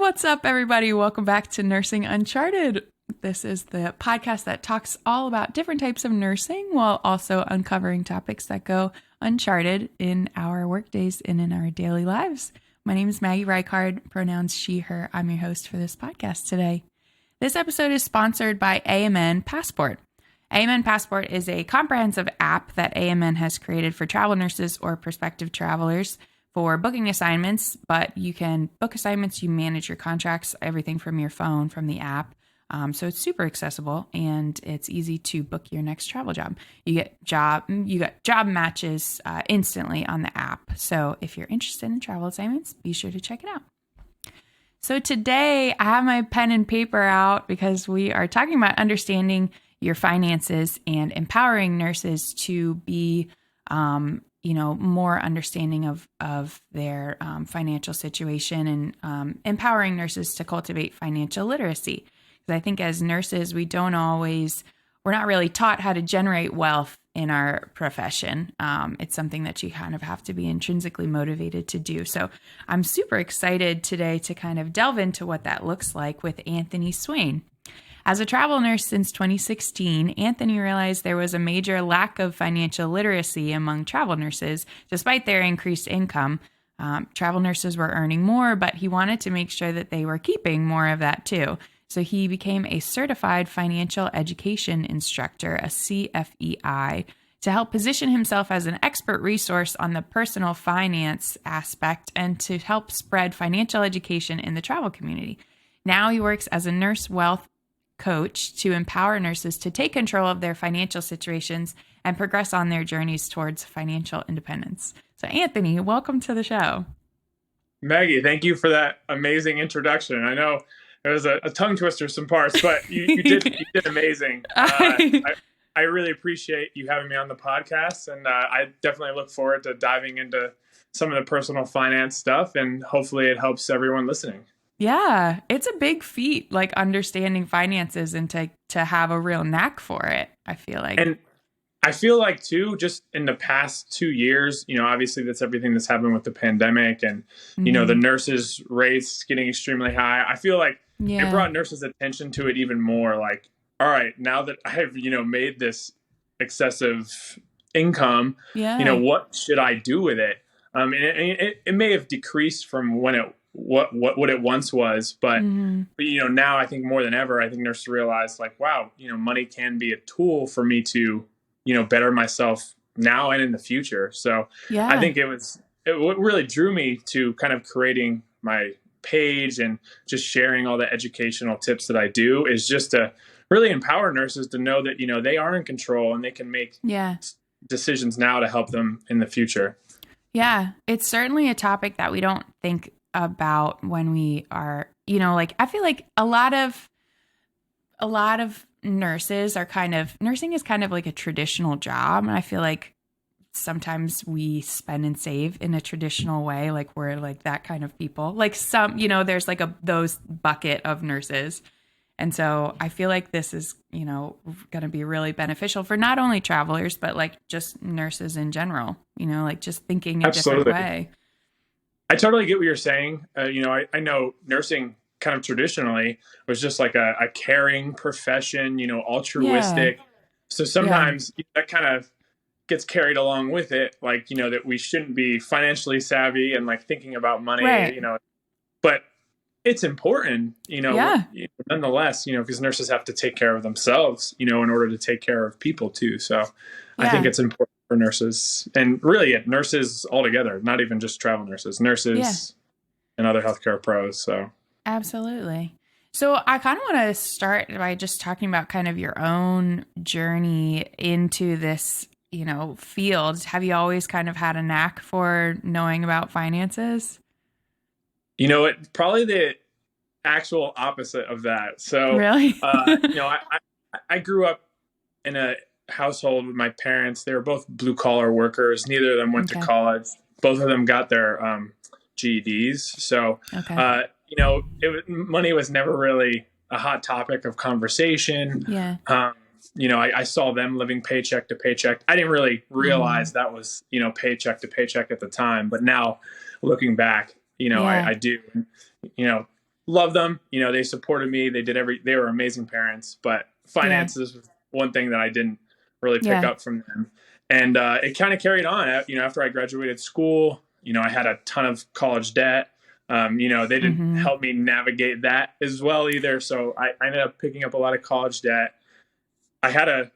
What's up, everybody? Welcome back to Nursing Uncharted. This is the podcast that talks all about different types of nursing while also uncovering topics that go uncharted in our workdays and in our daily lives. My name is Maggie Reichard, pronouns she, her. I'm your host for this podcast today. This episode is sponsored by AMN Passport. AMN Passport is a comprehensive app that AMN has created for travel nurses or prospective travelers for booking assignments, but you can book assignments, you manage your contracts, everything from your phone, from the app. So it's super accessible and it's easy to book your next travel job. You get job matches instantly on the app. So if you're interested in travel assignments, be sure to check it out. So today I have my pen and paper out because we are talking about understanding your finances and empowering nurses to be more understanding of their financial situation and empowering nurses to cultivate financial literacy. Because I think as nurses, we're not really taught how to generate wealth in our profession. It's something that you kind of have to be intrinsically motivated to do. So I'm super excited today to kind of delve into what that looks like with Anthony Swain. As a travel nurse since 2016, Anthony realized there was a major lack of financial literacy among travel nurses, despite their increased income. Travel nurses were earning more, but he wanted to make sure that they were keeping more of that too. So he became a Certified Financial Education Instructor, a CFEI, to help position himself as an expert resource on the personal finance aspect and to help spread financial education in the travel community. Now he works as a nurse wealth coach to empower nurses to take control of their financial situations and progress on their journeys towards financial independence. So Anthony, welcome to the show. Maggie, thank you for that amazing introduction. I know it was a tongue twister, some parts, but you did amazing. I really appreciate you having me on the podcast, and I definitely look forward to diving into some of the personal finance stuff, and hopefully it helps everyone listening. Yeah, it's a big feat, like understanding finances and to have a real knack for it, I feel like. And I feel like, too, just in the past 2 years, obviously that's everything that's happened with the pandemic and, the nurses' rates getting extremely high. I feel like it brought nurses' attention to it even more. Like, all right, now that I've, made this excessive income, what should I do with it? And it may have decreased from when what it once was, but now I think more than ever, I think nurses realize like, wow, money can be a tool for me to, better myself now and in the future. So I think what really drew me to kind of creating my page and just sharing all the educational tips that I do is just to really empower nurses to know that, they are in control and they can make decisions now to help them in the future. Yeah, it's certainly a topic that we don't think about when we are, I feel like a lot of nurses are nursing is kind of like a traditional job. And I feel like sometimes we spend and save in a traditional way. Like we're like that kind of people, like some, there's like those bucket of nurses. And so I feel like this is, going to be really beneficial for not only travelers, but like just nurses in general, like just thinking a different way. I totally get what you're saying. I know nursing kind of traditionally was just like a caring profession, altruistic. Yeah. So sometimes that kind of gets carried along with it. Like, that we shouldn't be financially savvy and like thinking about money, but it's important, nonetheless, because nurses have to take care of themselves, in order to take care of people too. So I think it's important for nurses and really nurses altogether, not even just travel nurses and other healthcare pros. So absolutely. So I kind of want to start by just talking about kind of your own journey into this, field. Have you always kind of had a knack for knowing about finances? Probably the actual opposite of that. So, really? I grew up in a household with my parents. They were both blue collar workers. Neither of them went to college. Both of them got their GEDs. So, money was never really a hot topic of conversation. Yeah. I saw them living paycheck to paycheck. I didn't really realize that was, paycheck to paycheck at the time. But now looking back, I do, love them. They supported me. They were amazing parents, but Yeah. finances was one thing that I didn't really pick Yeah. up from them. And it kind of carried on. After I graduated school, I had a ton of college debt. They didn't Mm-hmm. help me navigate that as well either. So I ended up picking up a lot of college debt. I had a,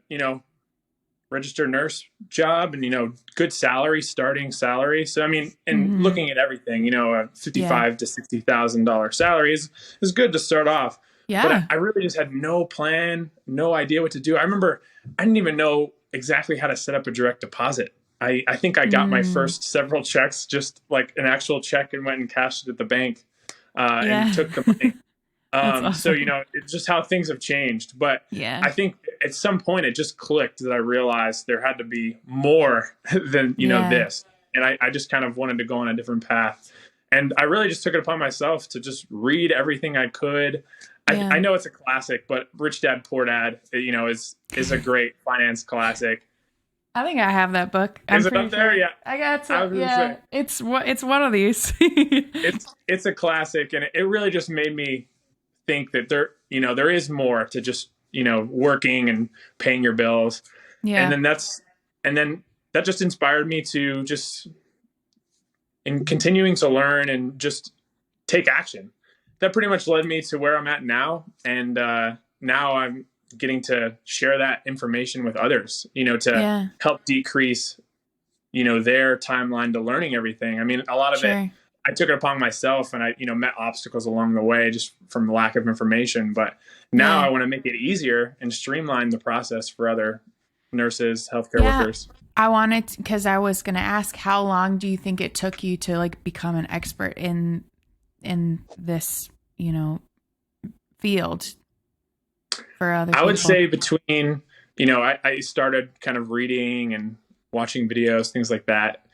registered nurse job and, good salary, starting salary. So, I mean, and Mm-hmm. looking at everything, a Yeah. $55,000 to $60,000 salary is good to start off. But Yeah. I really just had no plan, no idea what to do. I remember I didn't even know exactly how to set up a direct deposit. I think I got my Mm. first several checks, just like an actual check, and went and cashed it at the bank and Yeah. took the money. That's So, awesome. it's just how things have changed. But Yeah. I think at some point it just clicked that I realized there had to be more than, Yeah. this. And I just kind of wanted to go on a different path. And I really just took it upon myself to just read everything I could. I Yeah. know it's a classic, but Rich Dad Poor Dad, is a great finance classic. I think I have that book. I'm Is it pretty up there? sure. Yeah. I got I to. was going to Yeah. say It's one of these. it's a classic, and it really just made me think that there is more to just working and paying your bills. and Yeah. then that's and then that just inspired me to just in continuing to learn and just take action. That pretty much led me to where I'm at now. And now I'm getting to share that information with others, to Yeah. help decrease their timeline to learning everything. I mean, a lot of it Sure. I took it upon myself, and I met obstacles along the way just from the lack of information. But now Yeah. I want to make it easier and streamline the process for other nurses, healthcare Yeah. workers. I wanted because I was going to ask, how long do you think it took you to like become an expert in this, field for other I would people? say between, I started kind of reading and watching videos, things like that,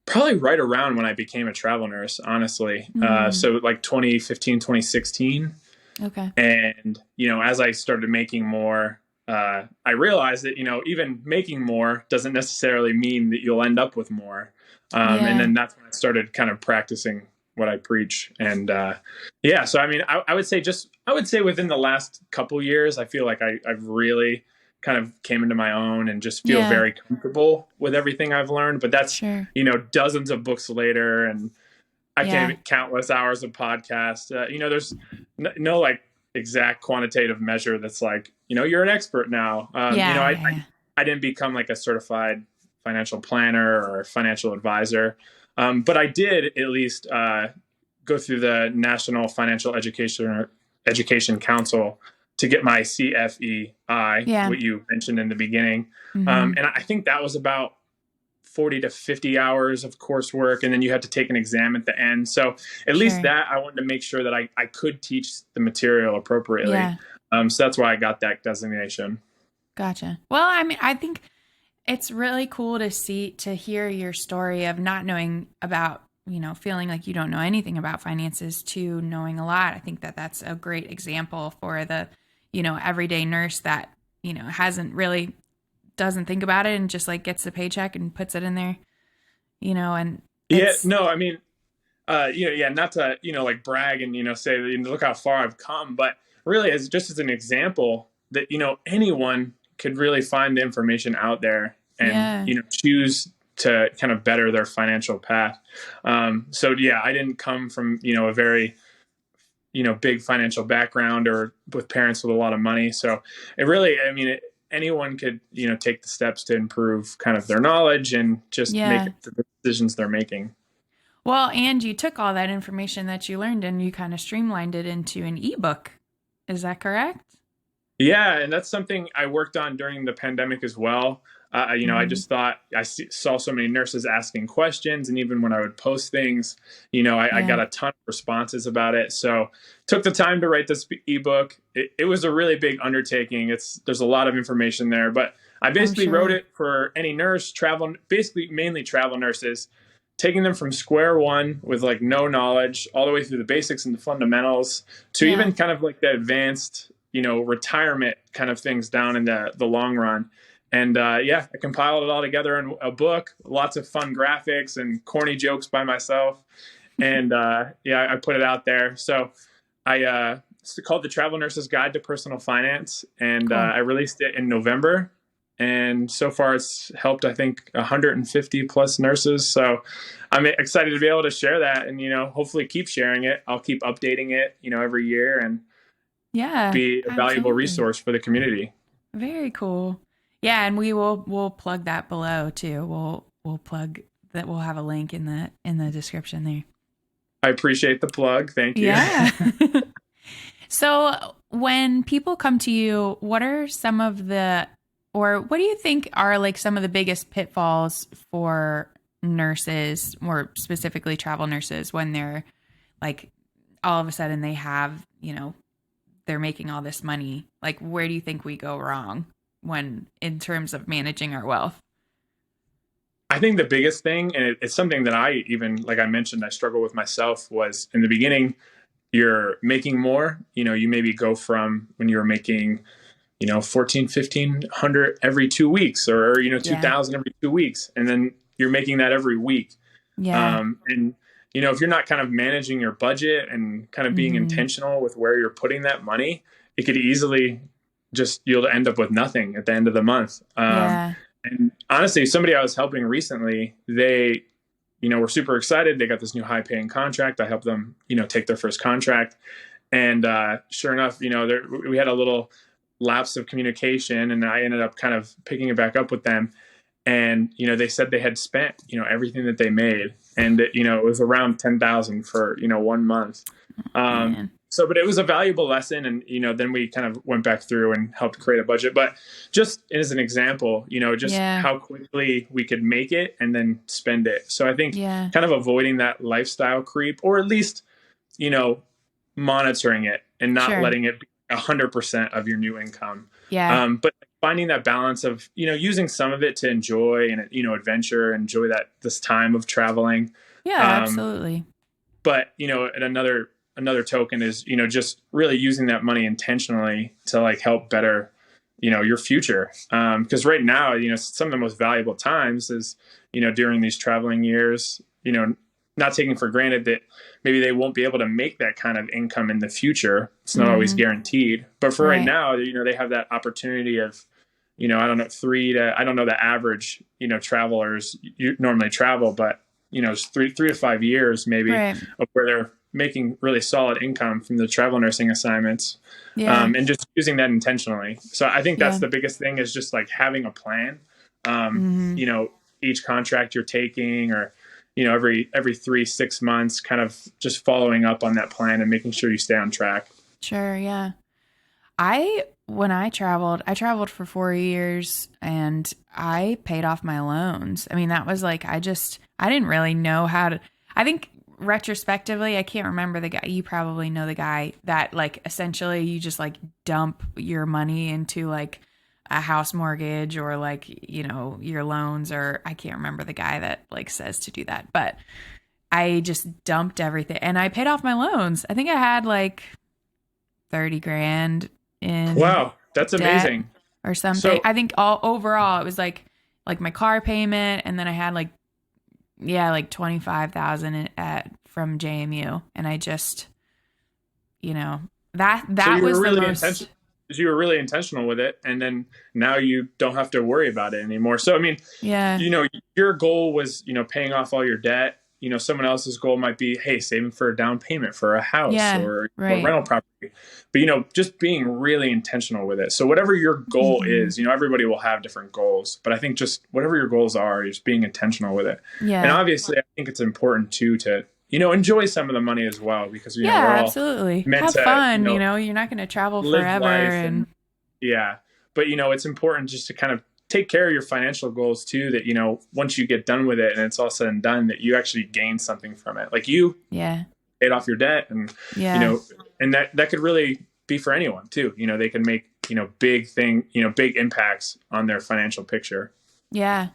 probably right around when I became a travel nurse, honestly. Mm, So like 2015, 2016. okay. And, as I started making more, I realized that, even making more doesn't necessarily mean that you'll end up with more. And Yeah. then that's when I started kind of practicing what I preach. And yeah, so I mean, I would say within the last couple years, I feel like I've really kind of came into my own and just feel Yeah. very comfortable with everything I've learned. But that's, Sure. dozens of books later, and I can't Yeah. even countless hours of podcasts. There's no like exact quantitative measure that's like, you're an expert now. Yeah. Yeah. Yeah. I didn't become like a certified financial planner or financial advisor, but I did at least go through the National Financial Education Council to get my CFEI, Yeah. what you mentioned in the beginning. Mm-hmm. And I think that was about 40 to 50 hours of coursework, and then you had to take an exam at the end. So at least Sure. that I wanted to make sure that I could teach the material appropriately. Yeah. So that's why I got that designation. Gotcha. Well, I mean, I think it's really cool to hear your story of not knowing about, feeling like you don't know anything about finances to knowing a lot. I think that that's a great example for the, everyday nurse that, hasn't really, doesn't think about it and just like gets the paycheck and puts it in there, and Yeah, it's, no, I mean, yeah, not to, like brag and, say, look how far I've come, but really as an example that, anyone could really find the information out there and, yeah, choose to kind of better their financial path. So yeah, I didn't come from, a very, big financial background or with parents with a lot of money. So it really, I mean, anyone could, take the steps to improve kind of their knowledge and just make yeah. it the decisions they're making. Well, and you took all that information that you learned and you kind of streamlined it into an ebook. Is that correct? Yeah, and that's something I worked on during the pandemic as well. I Mm-hmm. just thought saw so many nurses asking questions, and even when I would post things, I Yeah, got a ton of responses about it. So took the time to write this ebook. It was a really big undertaking. There's a lot of information there, but I I'm basically wrote sure. it for any nurse, basically mainly travel nurses, taking them from square one with like no knowledge all the way through the basics and the fundamentals to Yeah, even kind of like the advanced retirement kind of things down in the long run. And yeah, I compiled it all together in a book, lots of fun graphics and corny jokes by myself. And yeah, I put it out there. So It's called The Travel Nurse's Guide to Personal Finance, and Cool. I released it in November. And so far, it's helped, I think, 150 plus nurses. So I'm excited to be able to share that, and hopefully keep sharing it. I'll keep updating it, every year, and Yeah, be a valuable absolutely. resource for the community. Very cool. Yeah, and we'll plug that below too. We'll plug that. We'll have a link in the description there. I appreciate the plug. Thank you. Yeah. So when people come to you, what are some of the, or what do you think are like some of the biggest pitfalls for nurses, more specifically travel nurses, when they're like all of a sudden they have, they're making all this money? Like, where do you think we go wrong when in terms of managing our wealth? I think the biggest thing, and it's something that I even, like I mentioned, I struggle with myself, was in the beginning, you're making more, you maybe go from when you were making, 14, 1500 every 2 weeks, or, Yeah. 2000 every 2 weeks. And then you're making that every week. Yeah. And, if you're not kind of managing your budget and kind of being intentional with where you're putting that money, it could easily you'll end up with nothing at the end of the month. Yeah. And honestly, somebody I was helping recently, they, were super excited. They got this new high paying contract. I helped them, take their first contract. And sure enough, we had a little lapse of communication, and I ended up kind of picking it back up with them. And, they said they had spent, everything that they made. And, it was around 10,000 for, 1 month. But it was a valuable lesson. And, then we kind of went back through and helped create a budget. But just as an example, how quickly we could make it and then spend it. So I think kind of avoiding that lifestyle creep, or at least, monitoring it and not letting it be 100% of your new income. But finding that balance of, using some of it to enjoy and, adventure, enjoy this time of traveling. Yeah, absolutely. But, at another token is, just really using that money intentionally to like help better, your future. Because right now, some of the most valuable times is, during these traveling years, not taking for granted that maybe they won't be able to make that kind of income in the future. It's not always guaranteed. But for right now, they have that opportunity of, I don't know, I don't know the average, travelers normally travel, but, it's 3 to 5 years maybe of where they're making really solid income from the travel nursing assignments, and just using that intentionally. So I think that's the biggest thing, is just like having a plan, each contract you're taking, or, every 3-6 months, kind of just following up on that plan and making sure you stay on track. Sure. Yeah. When I traveled for 4 years, and I paid off my loans. I mean, that was like, I didn't really know how to, I think retrospectively, I can't remember the guy. You probably know the guy that like, essentially you just like dump your money into like a house mortgage, or like, your loans, or I can't remember the guy that like says to do that, but I just dumped everything and I paid off my loans. I think I had like 30 grand in that's amazing, or something. So, I think overall it was like my car payment, and then I had like 25,000 from JMU, and I just that so was really the most. You were really intentional with it, and then now you don't have to worry about it anymore. So I mean, your goal was paying off all your debt. Someone else's goal might be, hey, saving for a down payment for a house or a rental property. But, just being really intentional with it. So whatever your goal is, everybody will have different goals. But I think just whatever your goals are, just being intentional with it. Yeah. And obviously, I think it's important, too, to, enjoy some of the money as well. Because, we're all absolutely. Have fun. You're not going to travel forever. And but, it's important just to kind of take care of your financial goals too, that, once you get done with it and it's all said and done, that you actually gain something from it. Like you paid off your debt, and, and that could really be for anyone too. They can make, big impacts on their financial picture. Yeah.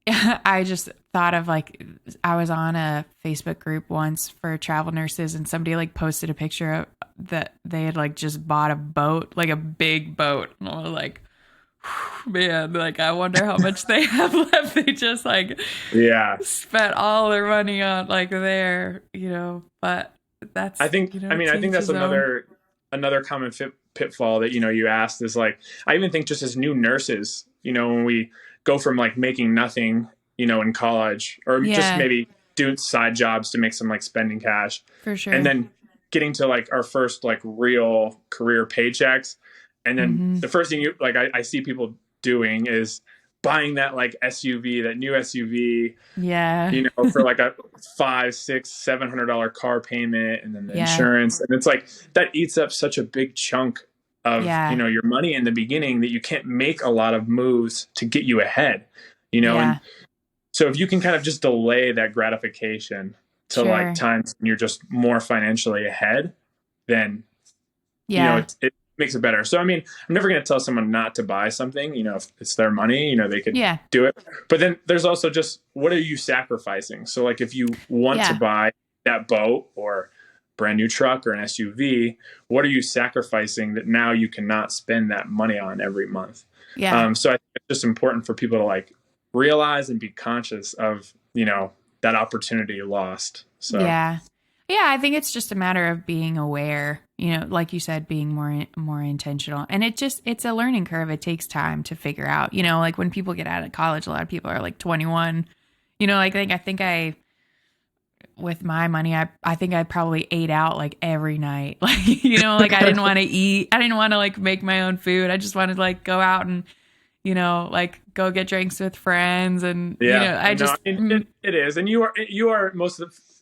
I just thought of like, I was on a Facebook group once for travel nurses, and somebody like posted a picture of that they had like just bought a boat, like a big boat. And I was like, man, like I wonder how much they have left. They just like spent all their money on like but that's, I think, I mean, to I think each that's his own. another common pitfall that, you asked is like, I even think just as new nurses, when we go from like making nothing, in college, or just Yeah, maybe doing side jobs to make some like spending cash, for and sure. then getting to like our first like real career paychecks. And then Mm-hmm. the first thing I see people doing is buying that like SUV, that new SUV, Yeah. for like a five, six, $700 car payment, and then the Yeah. insurance. And it's like that eats up such a big chunk of, Yeah. your money in the beginning that you can't make a lot of moves to get you ahead, Yeah. and so if you can kind of just delay that gratification to like Sure. times when you're just more financially ahead, then Yeah. it makes it better. So, I mean, I'm never going to tell someone not to buy something, if it's their money, they could Yeah. do it. But then there's also just, what are you sacrificing? So like, if you want to Yeah. buy that boat or brand new truck or an SUV, what are you sacrificing that now you cannot spend that money on every month? Yeah. So I think it's just important for people to like realize and be conscious of, that opportunity lost. So Yeah. Yeah, I think it's just a matter of being aware, like you said, being more intentional. And it's a learning curve. It takes time to figure out, like when people get out of college, a lot of people are like 21, like I think I with my money, I think I probably ate out like every night. Like, like I didn't want to eat. I didn't want to like make my own food. I just wanted to like go out and, like go get drinks with friends. And, yeah, I no, I just, mean, it is. And you are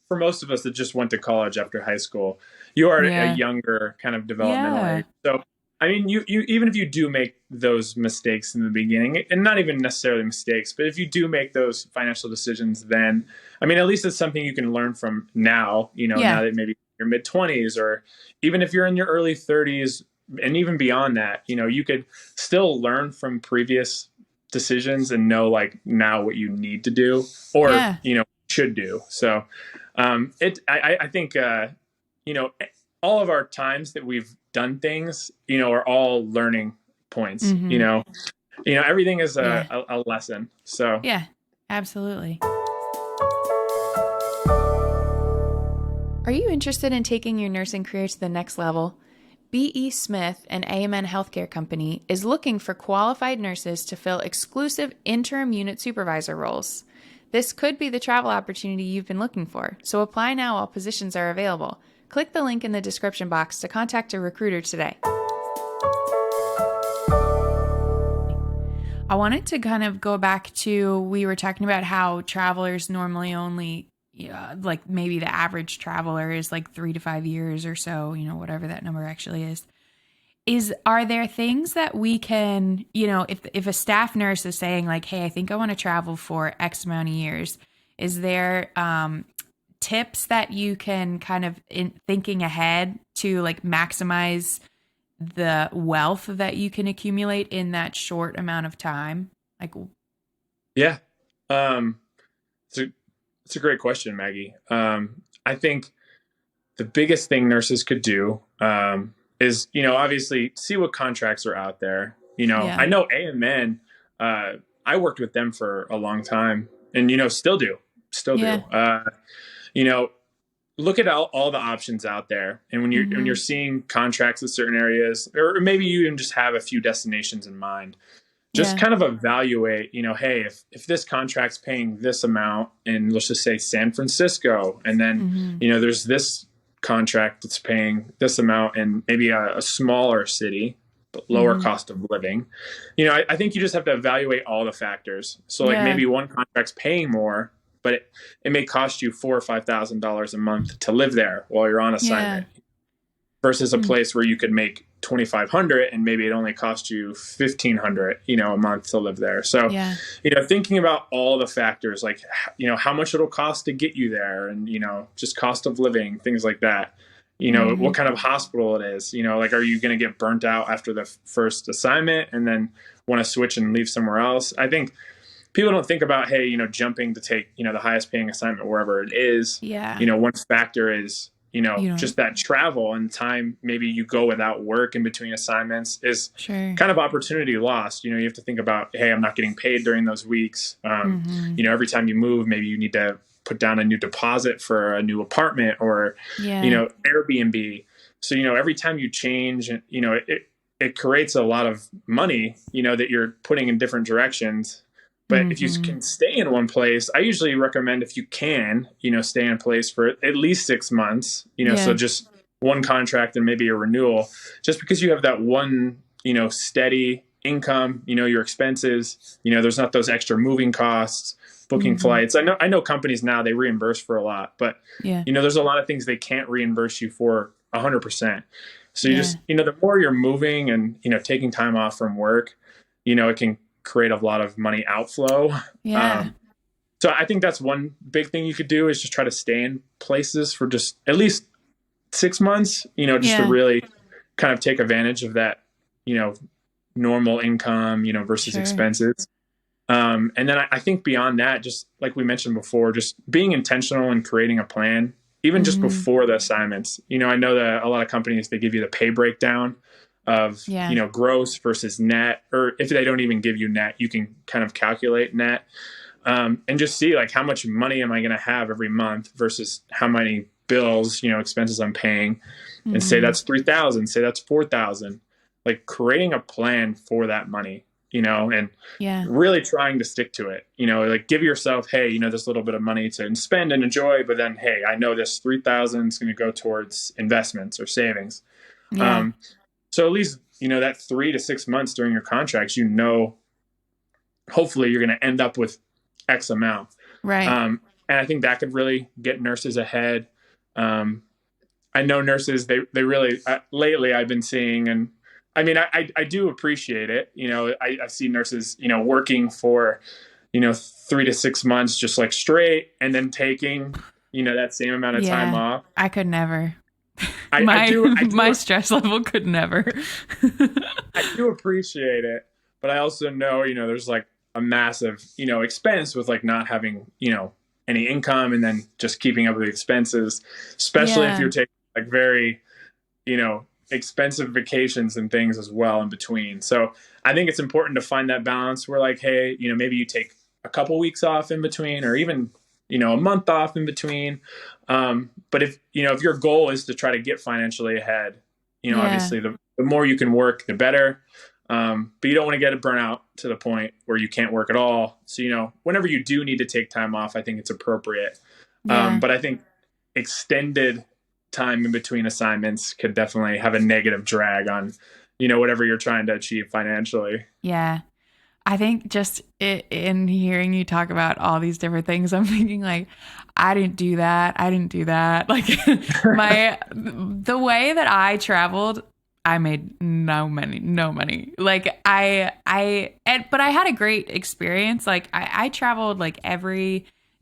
for most of us that just went to college after high school, you are at a yeah. younger kind of developmental Yeah. age. So, I mean, you even if you do make those mistakes in the beginning, and not even necessarily mistakes, but if you do make those financial decisions, then, I mean, at least it's something you can learn from now, Yeah. now that maybe you're mid 20s, or even if you're in your early 30s, and even beyond that, you could still learn from previous decisions and know like now what you need to do, or Yeah. should do. So I think all of our times that we've done things, are all learning points. Mm-hmm. Everything is Yeah. a lesson. So Yeah. Absolutely. Are you interested in taking your nursing career to the next level? B.E. Smith, an AMN healthcare company, is looking for qualified nurses to fill exclusive interim unit supervisor roles. This could be the travel opportunity you've been looking for, so apply now while positions are available. Click the link in the description box to contact a recruiter today. I wanted to kind of go back to, we were talking about how travelers normally only, like maybe the average traveler is like 3 to 5 years or so, whatever that number actually is. Are there things that we can, if a staff nurse is saying like, hey, I think I want to travel for X amount of years, is there tips that you can kind of in thinking ahead to like maximize the wealth that you can accumulate in that short amount of time? Like, yeah, um, it's a great question, Maggie. I think the biggest thing nurses could do is, obviously see what contracts are out there. yeah, I know AMN, I worked with them for a long time, and, still do, still yeah, do. You know, look at all the options out there. And when you're mm-hmm, seeing contracts in certain areas, or maybe you even just have a few destinations in mind, just yeah, kind of evaluate, hey, if this contract's paying this amount in, let's just say, San Francisco, and then, mm-hmm, there's this contract that's paying this amount in maybe a smaller city, but lower mm-hmm, cost of living. I think you just have to evaluate all the factors. So like yeah, maybe one contract's paying more, but it may cost you $4,000 or $5,000 a month to live there while you're on yeah, assignment, versus a mm, place where you could make 2,500 and maybe it only cost you 1,500 a month to live there. So yeah, thinking about all the factors, like how much it'll cost to get you there, and just cost of living, things like that. mm-hmm, What kind of hospital it is, like, are you going to get burnt out after the first assignment and then want to switch and leave somewhere else? I think people don't think about, hey, jumping to take, the highest paying assignment wherever it is. yeah, One factor is, you know, just that travel and time, maybe you go without work in between assignments, is sure, kind of opportunity lost. You have to think about, hey, I'm not getting paid during those weeks. mm-hmm, Every time you move, maybe you need to put down a new deposit for a new apartment or, Airbnb. So, every time you change, it creates a lot of money, that you're putting in different directions. But if you can stay in one place, I usually recommend if you can, stay in place for at least 6 months, so just one contract and maybe a renewal, just because you have that one, steady income, your expenses, there's not those extra moving costs, booking flights. I know companies now, they reimburse for a lot, but there's a lot of things they can't reimburse you for 100%. So you just, the more you're moving and, taking time off from work, it can create a lot of money outflow. So I think that's one big thing you could do is just try to stay in places for just at least 6 months, just to really kind of take advantage of that, normal income, versus expenses. And then I think beyond that, just like we mentioned before, just being intentional and creating a plan, even just before the assignments. I know that a lot of companies, they give you the pay breakdown of, gross versus net, or if they don't even give you net, you can kind of calculate net, and just see like how much money am I going to have every month versus how many bills, expenses I'm paying, and say that's 3,000, say that's 4,000, like creating a plan for that money, and really trying to stick to it, like give yourself, hey, this little bit of money to spend and enjoy, but then, hey, I know this 3,000 is going to go towards investments or savings. So at least, that 3 to 6 months during your contracts, hopefully you're going to end up with X amount. Right. And I think that could really get nurses ahead. I know nurses, they really, lately I've been seeing, and I mean, I do appreciate it. I see nurses, working for, 3 to 6 months, just like straight, and then taking, that same amount of time off. I could never. I do, my stress level could never. I do appreciate it, but I also know, there's like a massive, expense with like not having, any income and then just keeping up with expenses, especially if you're taking like very, expensive vacations and things as well in between. So I think it's important to find that balance where like, hey, maybe you take a couple weeks off in between, or even, a month off in between. But if your goal is to try to get financially ahead, obviously the more you can work, the better. But you don't want to get a burnout to the point where you can't work at all. So, whenever you do need to take time off, I think it's appropriate. But I think extended time in between assignments could definitely have a negative drag on, whatever you're trying to achieve financially. Yeah. I think just in hearing you talk about all these different things, I'm thinking like, I didn't do that. Like the way that I traveled, I made no money. Like but I had a great experience. Like I traveled like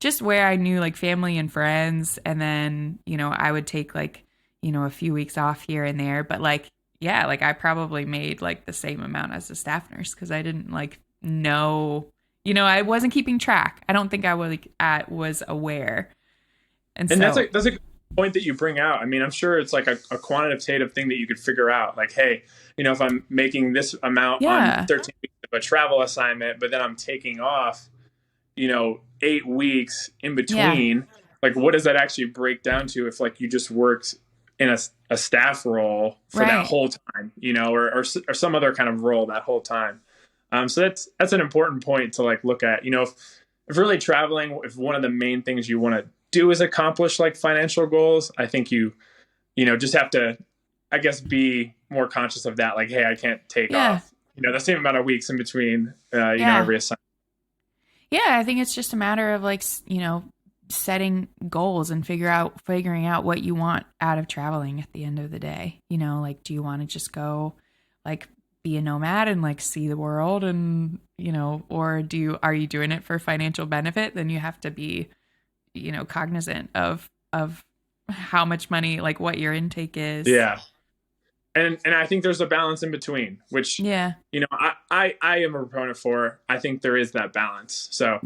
just where I knew like family and friends. And then, I would take like, a few weeks off here and there, but like, like I probably made like the same amount as a staff nurse. Cause I didn't like know, I wasn't keeping track. I don't think I was aware. And so that's a good point that you bring out. I mean, I'm sure it's like a quantitative thing that you could figure out. Like, hey, if I'm making this amount on 13 weeks of a travel assignment, but then I'm taking off, 8 weeks in between, like what does that actually break down to if like you just worked in a staff role for that whole time, or some other kind of role that whole time. So that's an important point to like look at, if really traveling, if one of the main things you want to do is accomplish like financial goals, I think you just have to, I guess, be more conscious of that. Like, hey, I can't take off, the same amount of weeks in between, every assignment. Yeah. I think it's just a matter of like, setting goals and figuring out what you want out of traveling at the end of the day. Like, do you want to just go like be a nomad and like see the world and, or are you doing it for financial benefit? Then you have to be, cognizant of how much money, like what your intake is. Yeah. And I think there's a balance in between, which, I am a proponent for. I think there is that balance. So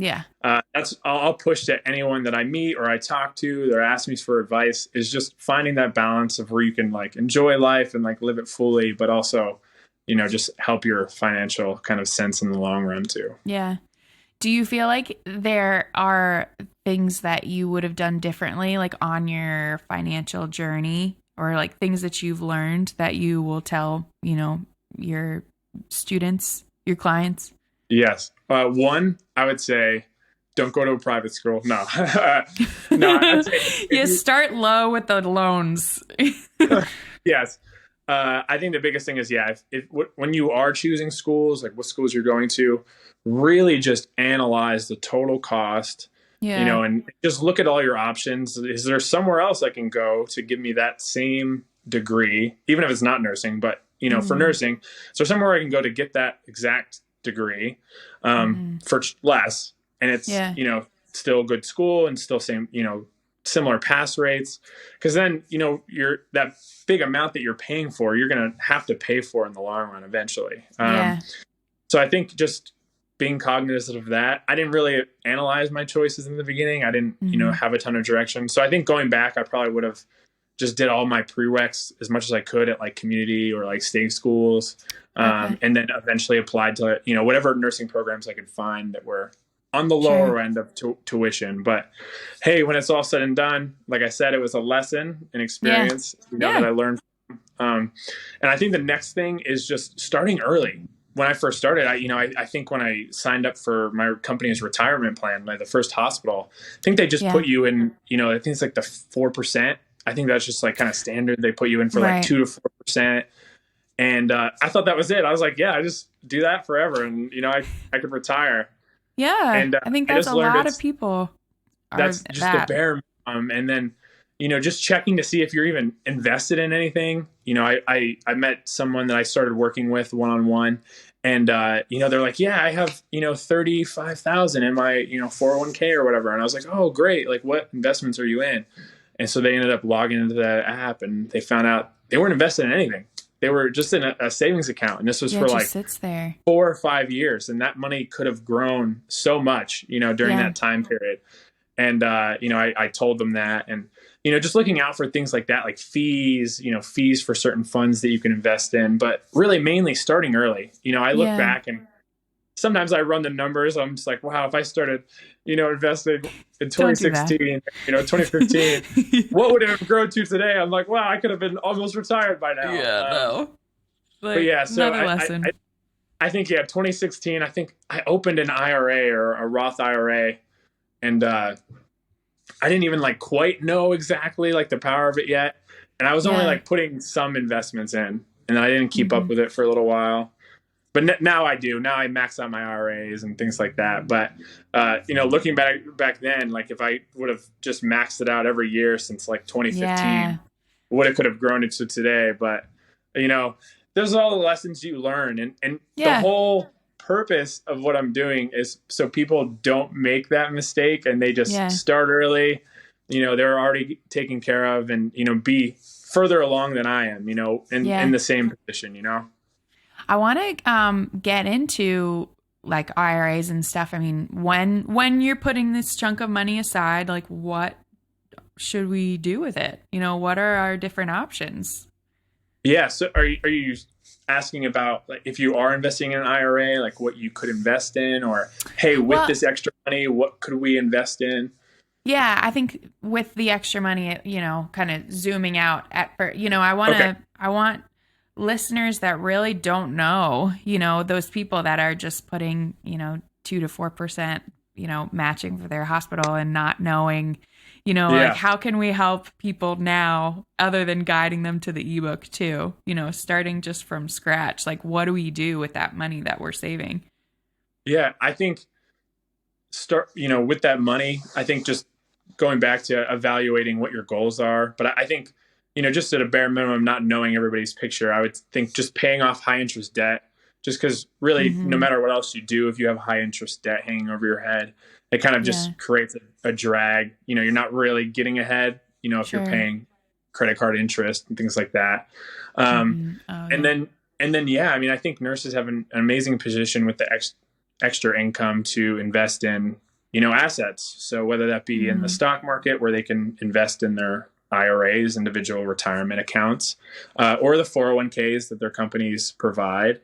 I'll push to anyone that I meet or I talk to that asks me for advice, is just finding that balance of where you can like enjoy life and like live it fully, but also, just help your financial kind of sense in the long run too. Yeah. Do you feel like there are things that you would have done differently, like on your financial journey, or like things that you've learned that you will tell, your students, your clients? Yes. One, I would say, don't go to a private school. No, no, I'd say if You you, start low with the loans. yes. I think the biggest thing is, yeah, when you are choosing schools, like what schools you're going to, really just analyze the total cost, Yeah. and just look at all your options. Is there somewhere else I can go to give me that same degree, even if it's not nursing, but, for Mm-hmm. nursing, so somewhere I can go to get that exact degree Mm-hmm. for less. And it's, Yeah. still good school and still same, similar pass rates. Because then, you're that big amount that you're paying for, you're going to have to pay for in the long run eventually. Yeah. So I think just being cognizant of that. I didn't really analyze my choices in the beginning. I didn't, Mm-hmm. have a ton of direction. So I think going back, I probably would have just did all my prereqs as much as I could at like community or like state schools. Okay. And then eventually applied to, whatever nursing programs I could find that were on the Sure. lower end of tuition. But hey, when it's all said and done, like I said, it was a lesson, an Yeah. experience, Yeah. that I learned. And I think the next thing is just starting early. When I first started, I think when I signed up for my company's retirement plan, like the first hospital, I think they just Yeah. put you in, I think it's like the 4%. I think that's just like kind of standard. They put you in for like Right. 2 to 4%. And I thought that was it. I was like, yeah, I just do that forever. And, I could retire. Yeah. And I think I that's just a learned lot of people are that's just the that. bare minimum. And then, just checking to see if you're even invested in anything. I met someone that I started working with one-on-one, and, they're like, yeah, I have, 35,000 in my, 401k or whatever. And I was like, oh, great. Like, what investments are you in? And so they ended up logging into the app, and they found out they weren't invested in anything. They were just in a savings account. And this was Yeah, for it like just sits there. 4 or 5 years. And that money could have grown so much, during Yeah. that time period. And, I told them that, and, just looking out for things like that, like fees, fees for certain funds that you can invest in, but really mainly starting early. I look Yeah. back and sometimes I run the numbers. I'm just like, wow, if I started, investing in Don't do that. 2016, 2015, what would it have grown to today? I'm like, wow, I could have been almost retired by now. Yeah, no. But Like yeah, so another lesson. I think, yeah, 2016, I think I opened an IRA or a Roth IRA, and, I didn't even like quite know exactly like the power of it yet. And I was only Yeah. like putting some investments in, and I didn't keep up Mhm. with it for a little while. But now I do. Now I max out my IRAs and things like that. But, looking back then, like if I would have just maxed it out every year since like 2015, Yeah. what it could have grown into today. But, those are all the lessons you learn. And the Yeah. whole purpose of what I'm doing is so people don't make that mistake, and they just Yeah. start early. They're already taken care of, and, be further along than I am, Yeah. in the same position, I want to get into like IRAs and stuff. I mean, when you're putting this chunk of money aside, like what should we do with it? What are our different options? Yeah. So are you asking about like if you are investing in an IRA, like what you could invest in, or hey, with Well, this extra money, what could we invest in? yeah, I think with the extra money, kind of zooming out at first, I want listeners that really don't know, those people that are just putting, 2 to 4%, matching for their hospital and not knowing, like Yeah. how can we help people now other than guiding them to the ebook too, starting just from scratch. Like, what do we do with that money that we're saving? Yeah. I think with that money, I think just going back to evaluating what your goals are. But I think, just at a bare minimum, not knowing everybody's picture, I would think just paying off high interest debt, just because really, no Mm-hmm. matter what else you do, if you have high interest debt hanging over your head, it kind of Yeah, just creates a drag. You're not really getting ahead, if you're sure. paying credit card interest and things like that. Um, Mm-hmm. Oh, and yeah. then, yeah, I mean, I think nurses have an amazing position with the extra income to invest in, assets. So whether that be in the Mm-hmm. stock market where they can invest in their IRAs, individual retirement accounts, or the 401ks that their companies provide.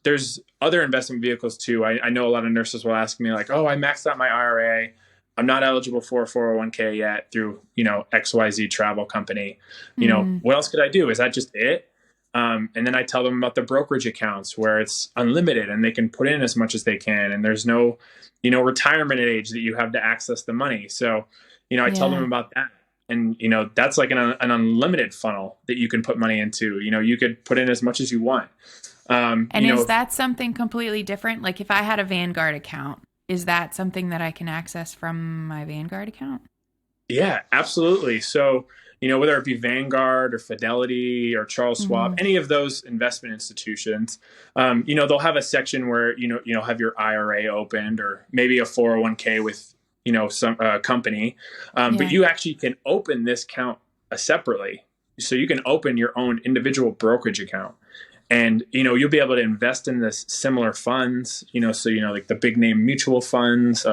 there's other investment vehicles too. I know a lot of nurses will ask me like, oh, I maxed out my IRA. I'm not eligible for a 401k yet through, XYZ travel company. What else could I do? Is that just it? And then I tell them about the brokerage accounts where it's unlimited and they can put in as much as they can. And there's no, retirement age that you have to access the money. So, I tell them about that. And, that's like an unlimited funnel that you can put money into. You could put in as much as you want. And is that something completely different? Like if I had a Vanguard account, is that something that I can access from my Vanguard account? Yeah, absolutely. So, whether it be Vanguard or Fidelity or Charles Schwab, any of those investment institutions, they'll have a section where, you'll have your IRA opened or maybe a 401k with, some company. But you actually can open this account separately. So you can open your own individual brokerage account. And, you'll be able to invest in this similar funds, like the big name mutual funds,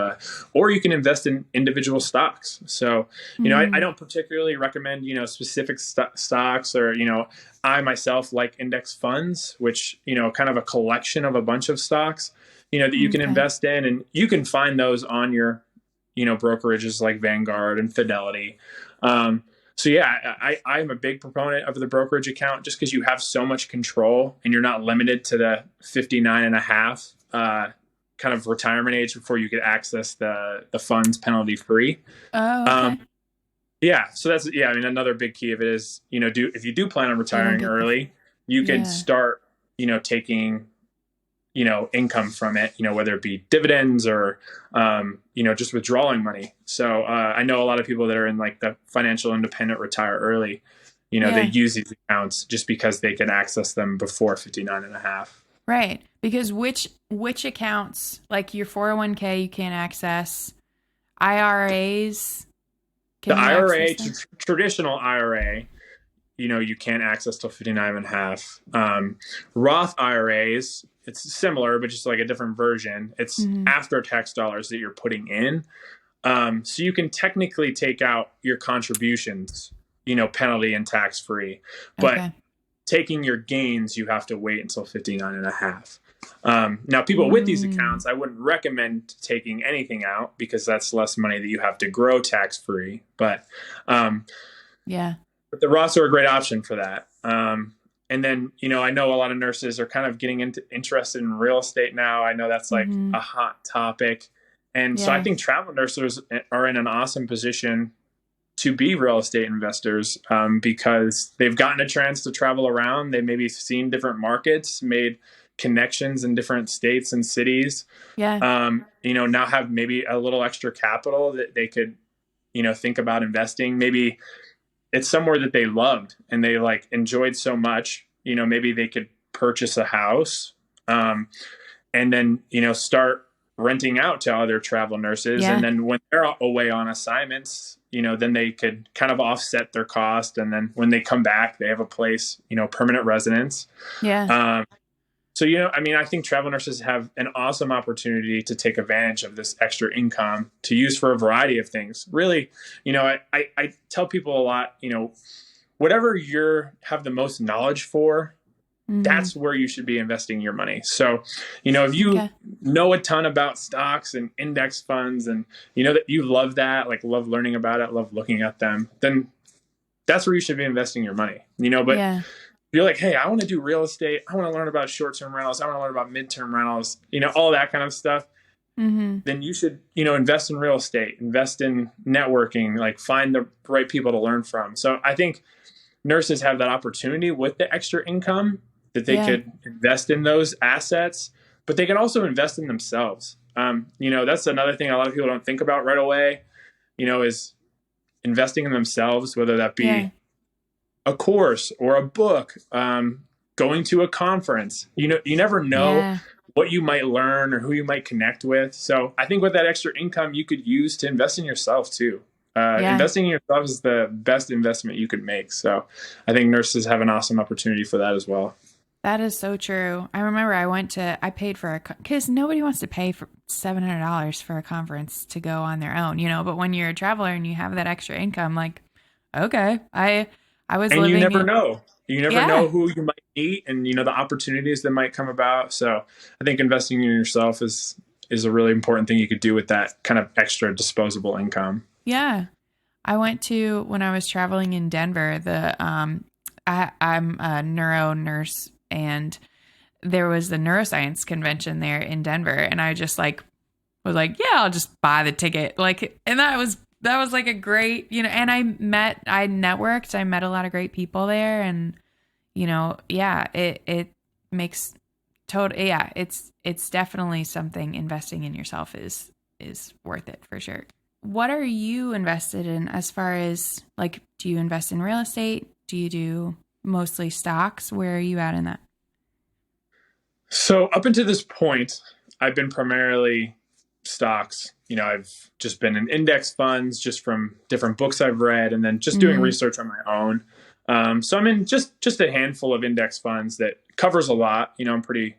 or you can invest in individual stocks. So, I don't particularly recommend, specific stocks or, I myself like index funds, which, kind of a collection of a bunch of stocks, that you can invest in, and you can find those on your, brokerages like Vanguard and Fidelity. So yeah, I'm a big proponent of the brokerage account just because you have so much control and you're not limited to the 59 and a half kind of retirement age before you could access the funds penalty free. Oh, okay. Yeah. So that's, another big key of it is, if you do plan on retiring early, you can start, taking, income from it, whether it be dividends or, just withdrawing money. So I know a lot of people that are in like the financial independent retire early, they use these accounts just because they can access them before 59 and a half. Right. Because which accounts, like your 401k, you can't access. IRAs, the IRA, traditional IRA, you can't access till 59 and a half. Roth IRAs, it's similar, but just like a different version. It's after tax dollars that you're putting in. So you can technically take out your contributions, penalty and tax free, but taking your gains, you have to wait until 59 and a half. Now people with these accounts, I wouldn't recommend taking anything out because that's less money that you have to grow tax free. But but the Roths are a great option for that. And then, I know a lot of nurses are kind of getting interested in real estate now. I know that's like a hot topic. And so I think travel nurses are in an awesome position to be real estate investors because they've gotten a chance to travel around. They maybe seen different markets, made connections in different states and cities. Now have maybe a little extra capital that they could, think about investing. Maybe it's somewhere that they loved and they like enjoyed so much, maybe they could purchase a house and then, start renting out to other travel nurses. And then when they're away on assignments, then they could kind of offset their cost. And then when they come back, they have a place, permanent residence. So, I think travel nurses have an awesome opportunity to take advantage of this extra income to use for a variety of things. Really, I tell people a lot, whatever have the most knowledge for, that's where you should be investing your money. So, if you know a ton about stocks and index funds and, that you love that, like love learning about it, love looking at them, then that's where you should be investing your money, but you're like, hey, I want to do real estate. I want to learn about short-term rentals. I want to learn about midterm rentals, all that kind of stuff. Then you should, invest in real estate, invest in networking, like find the right people to learn from. So I think nurses have that opportunity with the extra income that they could invest in those assets, but they can also invest in themselves. That's another thing a lot of people don't think about right away, is investing in themselves, whether that be a course or a book, going to a conference. You never know what you might learn or who you might connect with. So I think with that extra income, you could use to invest in yourself too. Investing in yourself is the best investment you could make. So I think nurses have an awesome opportunity for that as well. That is so true. I remember I paid for because nobody wants to pay for $700 for a conference to go on their own, but when you're a traveler and you have that extra income, like, okay, I was and living. You never know. You never know who you might meet and, the opportunities that might come about. So I think investing in yourself is a really important thing you could do with that kind of extra disposable income. Yeah. I went to, when I was traveling in Denver, I'm a neuro nurse, and there was the neuroscience convention there in Denver. And I just was like, yeah, I'll just buy the ticket. And that was like a great, and I networked, I met a lot of great people there. And, yeah, it makes total, yeah, it's definitely something. Investing in yourself is worth it for sure. What are you invested in as far as do you invest in real estate? Do you do mostly stocks? Where are you at in that? So up until this point, I've been primarily stocks. I've just been in index funds just from different books I've read, and then just doing research on my own. So I'm in just a handful of index funds that covers a lot. I'm pretty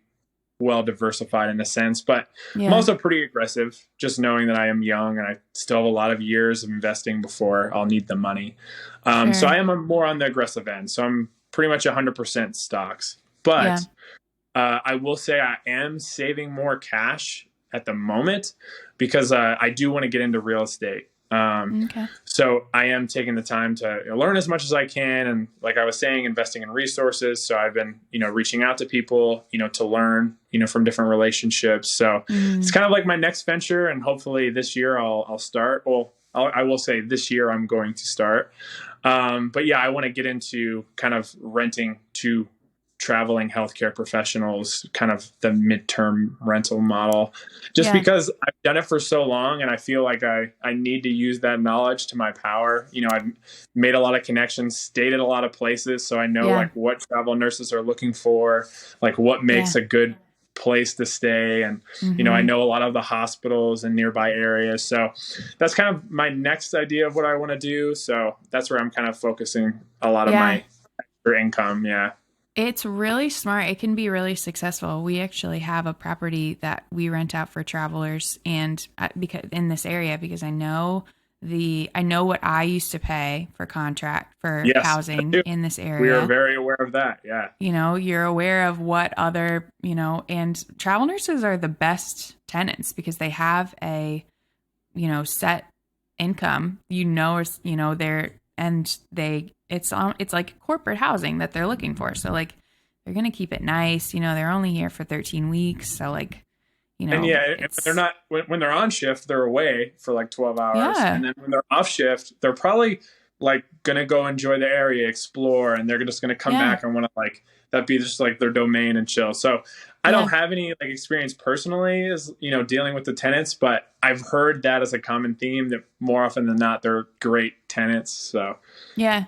well diversified in a sense, but I'm also pretty aggressive, just knowing that I am young and I still have a lot of years of investing before I'll need the money. So I am more on the aggressive end. So I'm pretty much 100% stocks, but I will say I am saving more cash at the moment because I do want to get into real estate. So I am taking the time to learn as much as I can. And like I was saying, investing in resources. So I've been, reaching out to people, to learn, from different relationships. So it's kind of like my next venture. And hopefully this year I'll start. Well, I will say this year I'm going to start. But yeah, I want to get into kind of renting to traveling healthcare professionals, kind of the midterm rental model, just because I've done it for so long. And I feel like I need to use that knowledge to my power. I've made a lot of connections, stayed at a lot of places. So I know what travel nurses are looking for, what makes a good place to stay. And, I know a lot of the hospitals in nearby areas. So that's kind of my next idea of what I want to do. So that's where I'm kind of focusing a lot of my extra income. Yeah. It's really smart. It can be really successful. We actually have a property that we rent out for travelers, and because in this area, because I know what I used to pay for housing in this area. We are very aware of that. Yeah. You're aware of what other, and travel nurses are the best tenants because they have a, set income, it's like corporate housing that they're looking for. So they're going to keep it nice. They're only here for 13 weeks. So and they're not, when they're on shift, they're away for 12 hours. Yeah. And then when they're off shift, they're probably going to go enjoy the area, explore, and they're just going to come back and want to that be just their domain and chill. So I don't have any experience personally as, dealing with the tenants, but I've heard that as a common theme that more often than not, they're great tenants. So yeah.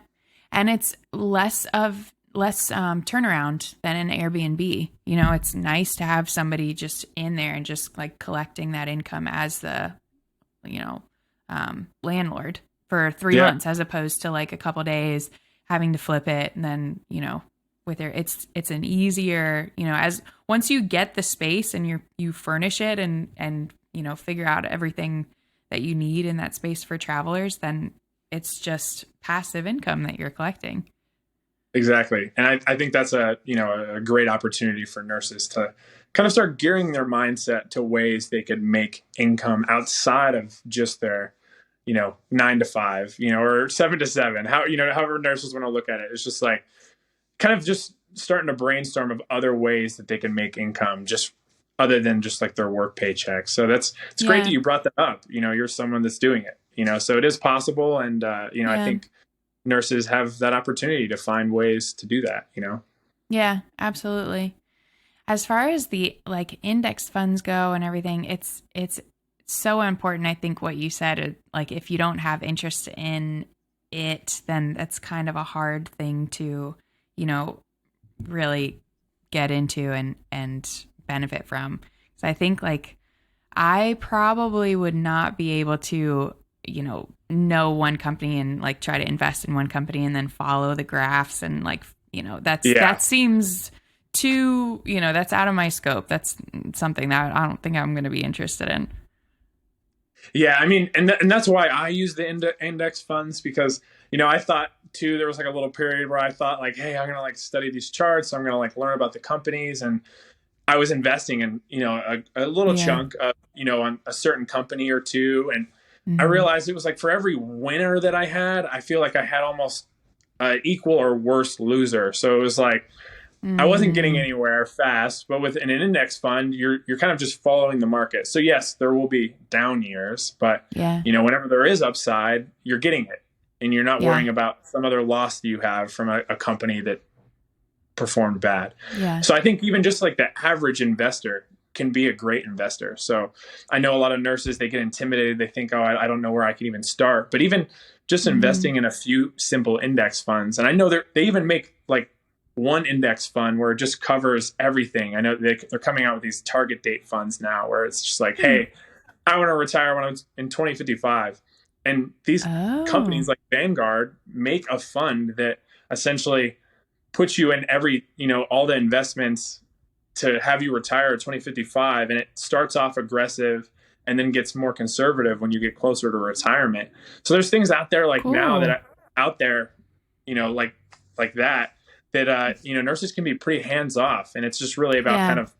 And it's less turnaround than an Airbnb. It's nice to have somebody just in there and just collecting that income as the, landlord for 3 months, as opposed to a couple days having to flip it. And then, it's an easier, as once you get the space and you furnish it and, figure out everything that you need in that space for travelers, then it's just passive income that you're collecting. Exactly. And I think that's a great opportunity for nurses to kind of start gearing their mindset to ways they could make income outside of just their, 9 to 5, or 7 to 7, however nurses want to look at it. It's just kind of just starting to brainstorm of other ways that they can make income just other than just their work paycheck. So it's great that you brought that up. You're someone that's doing it, so it is possible. And, I think nurses have that opportunity to find ways to do that, Yeah, absolutely. As far as the index funds go and everything, it's so important. I think what you said, if you don't have interest in it, then that's kind of a hard thing to, really get into and benefit from. So I think I probably would not be able to, know one company and try to invest in one company and then follow the graphs and that seems too, that's out of my scope. That's something that I don't think I'm going to be interested in. Yeah. I mean, and that's why I use the index funds, because, I thought too, there was like a little period where I thought like, hey, I'm going to like study these charts. I'm going to like learn about the companies. And I was investing in, a little Yeah. chunk of, on a certain company or two. And I Mm-hmm. realized it was like for every winner that I had, I feel like I had almost equal or worse loser. So it was like, I wasn't getting Mm, anywhere fast, but with an index fund, you're kind of just following the market. So yes, there will be down years, but yeah. whenever there is upside, you're getting it, and you're not Yeah. worrying about some other loss that you have from a company that performed bad. Yeah. So I think even just like the average investor can be a great investor. So I know a lot of nurses, they get intimidated. They think, oh, I don't know where I can even start. But even just Mm-hmm. investing in a few simple index funds, and I know they even make like one index fund where it just covers everything. I know they're coming out with these target date funds now where it's just like, Hmm. hey, I want to retire when I'm in 2055. And these Oh. companies like Vanguard make a fund that essentially puts you in every, all the investments to have you retire at 2055. And it starts off aggressive and then gets more conservative when you get closer to retirement. So there's things out there like now Cool. out there, like that nurses can be pretty hands off. And it's just really about Yeah. kind of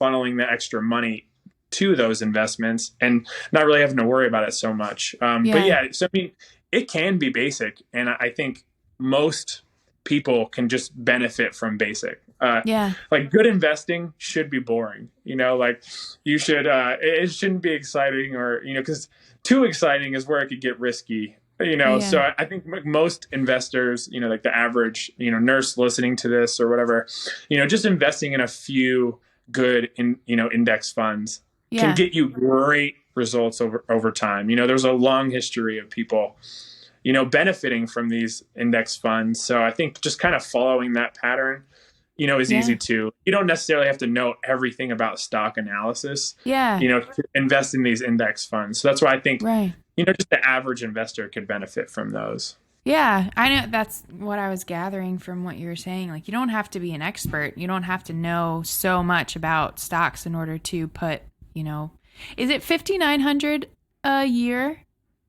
funneling the extra money to those investments and not really having to worry about it so much. But Yeah. yeah, so I mean, it can be basic. And I think most people can just benefit from basic. Yeah. Like good investing should be boring, like you should, it shouldn't be exciting or, because too exciting is where it could get risky. So Yeah. I think most investors, like the average, nurse listening to this or whatever, just investing in a few good index funds can Yeah. get you great results over time. There's a long history of people benefiting from these index funds. So I think just kind of following that pattern, is easy Yeah. too. You don't necessarily have to know everything about stock analysis, Yeah. to invest in these index funds. So that's why I think, Right. just the average investor could benefit from those. Yeah, I know that's what I was gathering from what you were saying. Like, you don't have to be an expert. You don't have to know so much about stocks in order to put, you know, is it 5,900 a year?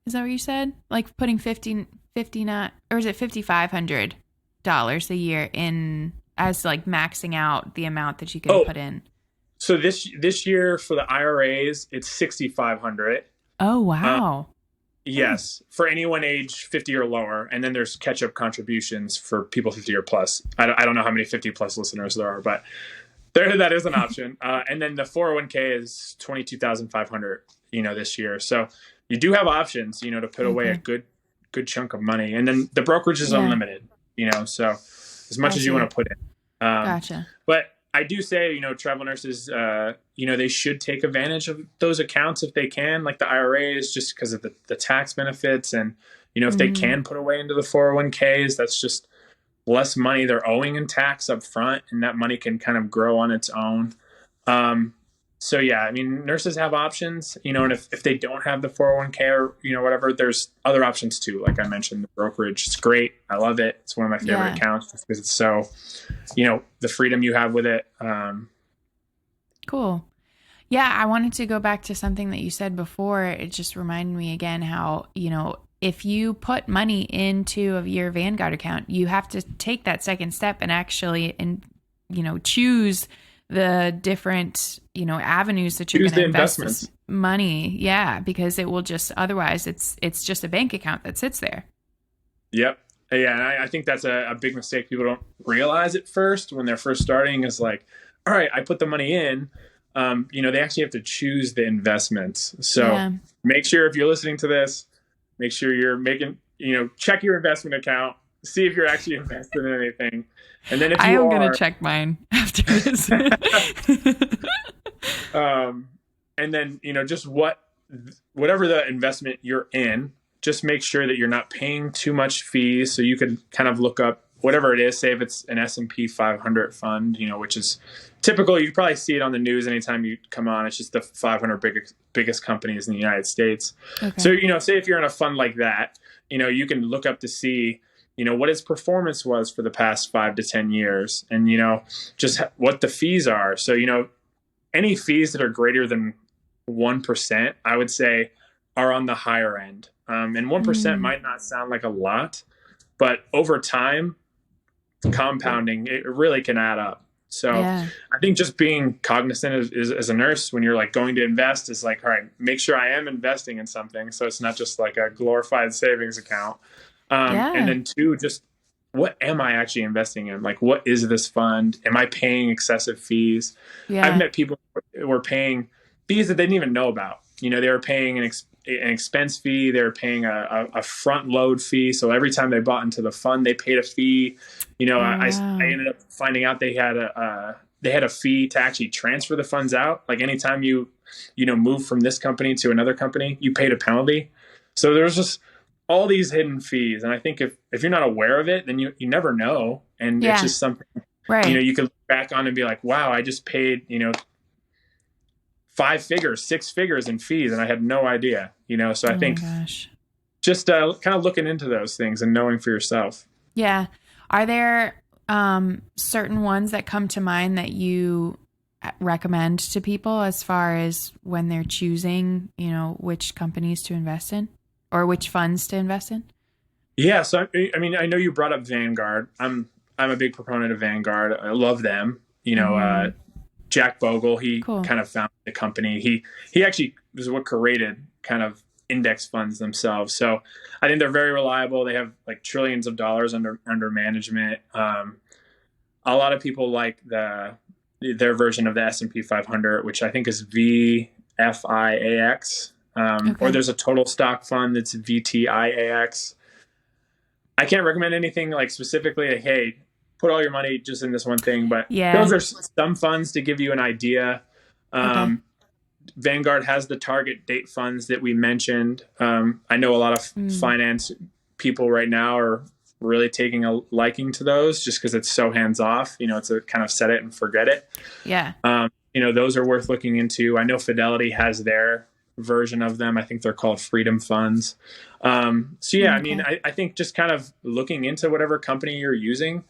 Is that what you said? Like putting 59, or is it $5,500 a year in as like maxing out the amount that you can Oh, put in? so this year for the IRAs, it's 6,500. Oh, Um, wow. Hmm. yes, for anyone age 50 or lower, and then there's catch-up contributions for people 50 or plus. I don't know how many 50 plus listeners there are, but that is an option. And then the 401k is 22,500. This year, so you do have options. To put away a Okay. good chunk of money, and then the brokerage is Yeah, unlimited. So as much I as you want see. to put in. Gotcha. But I do say, travel nurses, they should take advantage of those accounts if they can, like the IRAs, just because of the tax benefits. And, if they Mm-hmm. can put away into the 401ks, that's just less money they're owing in tax up front. And that money can kind of grow on its own. Um, so yeah, I mean, nurses have options, and if they don't have the 401k or, whatever, there's other options too. Like I mentioned, the brokerage, it's great. I love it. It's one of my favorite Yeah. accounts just because it's so, the freedom you have with it. Cool. Yeah, I wanted to go back to something that you said before. It just reminded me again how, if you put money into your Vanguard account, you have to take that second step and actually choose the different, avenues that you're Use going to the invest this investments. money. Yeah, because it will just otherwise it's just a bank account that sits there. Yep. Yeah. And I think that's a big mistake. People don't realize at first when they're first starting is like, all right, I put the money in. They actually have to choose the investments. So Yeah. make sure if you're listening to this, make sure you're making, check your investment account, see if you're actually invested in anything. And then if I you am going to are, check mine after this. um, and then, just whatever the investment you're in, just make sure that you're not paying too much fees. So you could kind of look up whatever it is, say if it's an S&P 500 fund, which is typical. You probably see it on the news anytime you come on. It's just the 500 biggest companies in the United States. Okay. So, say if you're in a fund like that, you can look up to see, what its performance was for the past 5 to 10 years and, just what the fees are. So, any fees that are greater than 1%, I would say are on the higher end. And 1% might not sound like a lot, but over time, compounding, it really can add up. So Yeah. I think just being cognizant as a nurse when you're like going to invest is like, all right, make sure I am investing in something. So it's not just like a glorified savings account. And Yeah. then two, just what am I actually investing in? Like, what is this fund? Am I paying excessive fees? I've Yeah. met people who were paying fees that they didn't even know about. They were paying an expense fee. They were paying a front load fee. So every time they bought into the fund, they paid a fee. Oh, I wow. ended up finding out they had a fee to actually transfer the funds out. Like anytime you move from this company to another company, you paid a penalty. So there's just all these hidden fees. And I think if you're not aware of it, then you never know. And it's just something, right. you could look back on and be like, wow, I just paid, 5 figures, 6 figures in fees. And I had no idea, so I think just kind of looking into those things and knowing for yourself. Yeah. Are there certain ones that come to mind that you recommend to people as far as when they're choosing, which companies to invest in or which funds to invest in? Yeah. So, I mean, I know you brought up Vanguard. I'm a big proponent of Vanguard. I love them. Jack Bogle, he kind of founded the company. He actually was what created kind of index funds themselves. So I think they're very reliable. They have like trillions of dollars under management. A lot of people like their version of the S&P 500, which I think is VFIAX. Or there's a total stock fund that's VTIAX. I can't recommend anything like specifically like, hey, put all your money just in this one thing, but those are some funds to give you an idea. Vanguard has the target date funds that we mentioned. I know a lot of finance people right now are really taking a liking to those just because it's so hands off. It's a kind of set it and forget it. Yeah. Those are worth looking into. I know Fidelity has their version of them. I think they're called Freedom Funds. I mean, I think just kind of looking into whatever company you're using,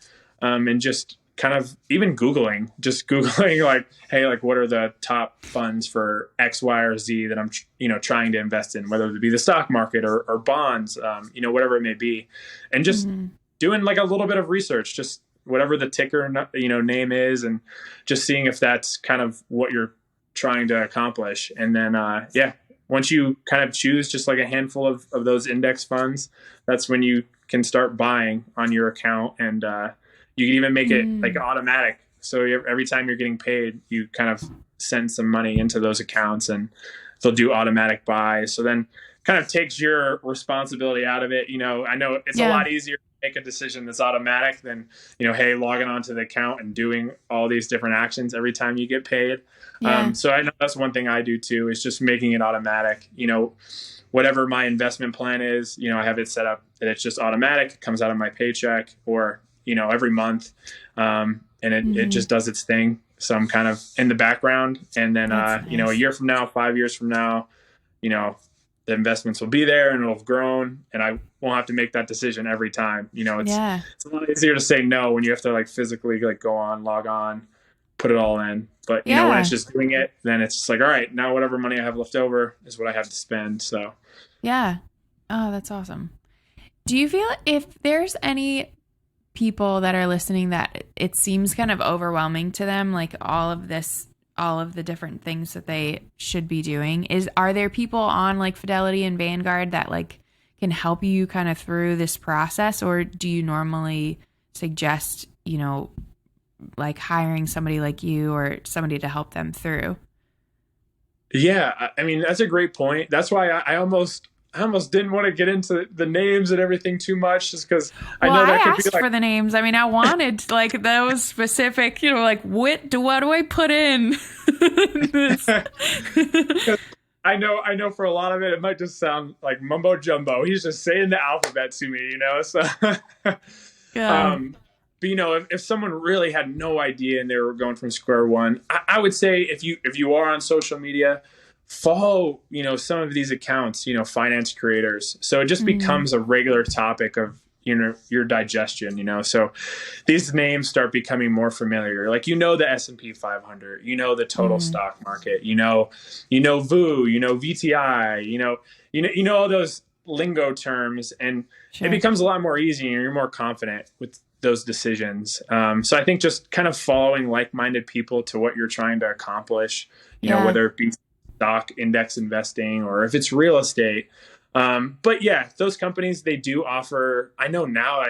and just kind of even Googling like, hey, like what are the top funds for X, Y, or Z that I'm, trying to invest in, whether it be the stock market or bonds, whatever it may be. And just doing like a little bit of research, just whatever the ticker, name is, and just seeing if that's kind of what you're trying to accomplish. And then, once you kind of choose just like a handful of those index funds, that's when you can start buying on your account. And you can even make it like automatic. So every time you're getting paid, you kind of send some money into those accounts and they'll do automatic buys. So then kind of takes your responsibility out of it. I know it's a lot easier to make a decision that's automatic than, hey, logging onto the account and doing all these different actions every time you get paid. So I know that's one thing I do too, is just making it automatic. Whatever my investment plan is, I have it set up that it's just automatic. It comes out of my paycheck or, every month. And it just does its thing. So I'm kind of in the background. And then, nice. A year from now, 5 years from now, the investments will be there and it'll have grown and I won't have to make that decision every time. It's a lot easier to say no when you have to like physically like go on, log on, put it all in. But when it's just doing it, then it's just like, all right, now whatever money I have left over is what I have to spend. So yeah. Oh, that's awesome. Do you feel if there's any people that are listening that it seems kind of overwhelming to them, like all of the different things that they should be doing, are there people on like Fidelity and Vanguard that like can help you kind of through this process? Or do you normally suggest, like hiring somebody like you or somebody to help them through? Yeah. I mean, that's a great point. That's why I almost didn't want to get into the names and everything too much, just because I know that could be like, for the names. I mean, I wanted like those specific, like what do I put in? I know for a lot of it might just sound like mumbo jumbo. He's just saying the alphabet to me, So, yeah. But if someone really had no idea and they were going from square one, I would say if you are on social media, follow, some of these accounts, finance creators. So it just becomes a regular topic of, your digestion, so these names start becoming more familiar. Like, the S&P 500, the total stock market, VU, VTI, all those lingo terms, and Sure. it becomes a lot more easy and you're more confident with those decisions. So I think just kind of following like-minded people to what you're trying to accomplish, you know, whether it be stock index investing or if it's real estate. But yeah, those companies, they do offer, I know now,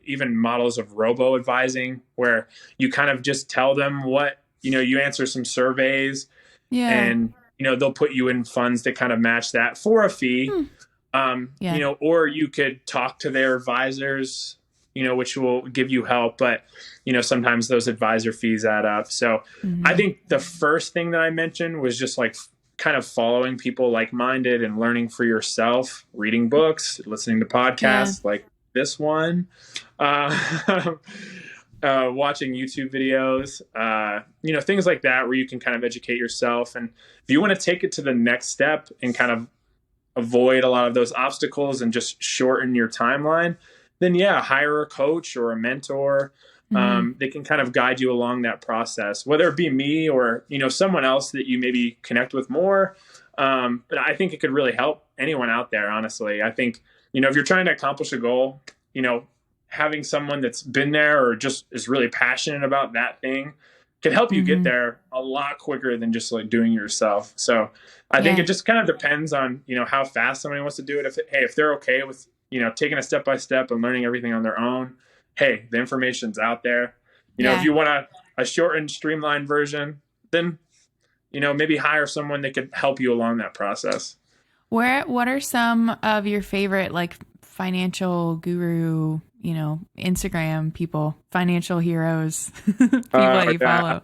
even models of robo advising where you kind of just tell them what, you know, you answer some surveys and, you know, they'll put you in funds that kind of match that for a fee. You know, or you could talk to their advisors, you know, which will give you help. But, you know, sometimes those advisor fees add up. So I think the first thing that I mentioned was just like kind of following people like-minded and learning for yourself, reading books, listening to podcasts like this one, watching YouTube videos, you know, things like that where you can kind of educate yourself. And if you want to take it to the next step and kind of avoid a lot of those obstacles and just shorten your timeline, then hire a coach or a mentor. They can kind of guide you along that process, whether it be me or, you know, someone else that you maybe connect with more. But I think it could really help anyone out there, honestly. I think, you know, if you're trying to accomplish a goal, you know, having someone that's been there or just is really passionate about that thing can help you get there a lot quicker than just like doing it yourself. So I think it just kind of depends on, you know, how fast somebody wants to do it. If they're okay with, you know, taking a step by step and learning everything on their own, hey, the information's out there. You know, if you want a shortened, streamlined version, then, you know, maybe hire someone that could help you along that process. What are some of your favorite, like, financial guru, you know, Instagram people, financial heroes, people that you follow?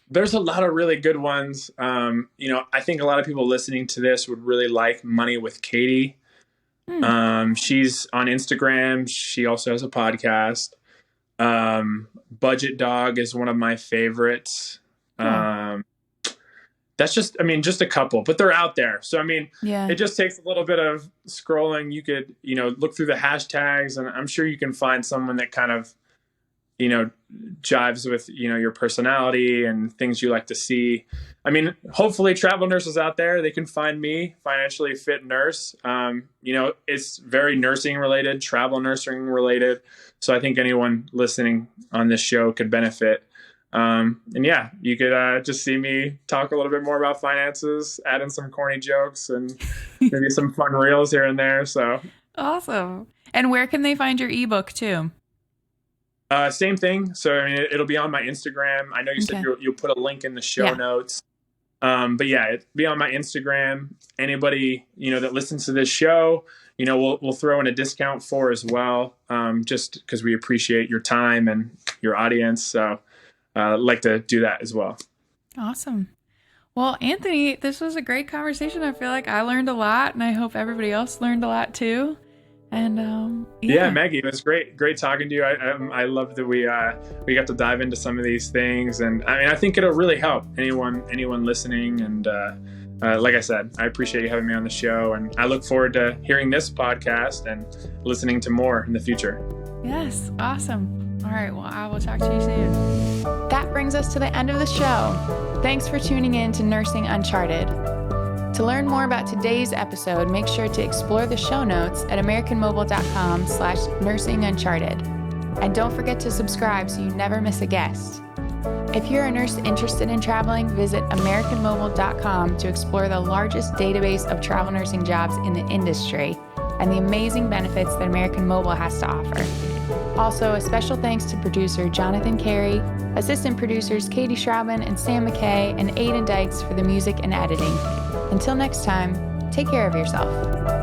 There's a lot of really good ones. You know, I think a lot of people listening to this would really like Money with Katie. She's on Instagram. She also has a podcast. Budget Dog is one of my favorites. That's just a couple, but they're out there. So, I mean, it just takes a little bit of scrolling. You could, you know, look through the hashtags, and I'm sure you can find someone that kind of, you know, jives with, you know, your personality and things you like to see. I mean, hopefully travel nurses out there, they can find me, Financially Fit Nurse. You know, it's very nursing related, travel nursing related. So I think anyone listening on this show could benefit. And you could just see me talk a little bit more about finances, add in some corny jokes and maybe some fun reels here and there. So awesome. And where can they find your ebook too? Same thing. So, I mean, it'll be on my Instagram. I know you said you'll put a link in the show notes. But it'll be on my Instagram. Anybody, you know, that listens to this show, you know, we'll throw in a discount for as well. Just because we appreciate your time and your audience. So, I'd like to do that as well. Awesome. Well, Anthony, this was a great conversation. I feel like I learned a lot, and I hope everybody else learned a lot too. And Maggie, it was great talking to you. I love that we got to dive into some of these things, and I mean, I think it'll really help anyone listening. And like I said, I appreciate you having me on the show, and I look forward to hearing this podcast and listening to more in the future. Yes, awesome. All right, well, I will talk to you soon. That brings us to the end of the show. Thanks for tuning in to Nursing Uncharted. To learn more about today's episode, make sure to explore the show notes at americanmobile.com/nursinguncharted. And don't forget to subscribe so you never miss a guest. If you're a nurse interested in traveling, visit americanmobile.com to explore the largest database of travel nursing jobs in the industry and the amazing benefits that American Mobile has to offer. Also, a special thanks to producer Jonathan Carey, assistant producers Katie Schraubman and Sam McKay, and Aiden Dykes for the music and editing. Until next time, take care of yourself.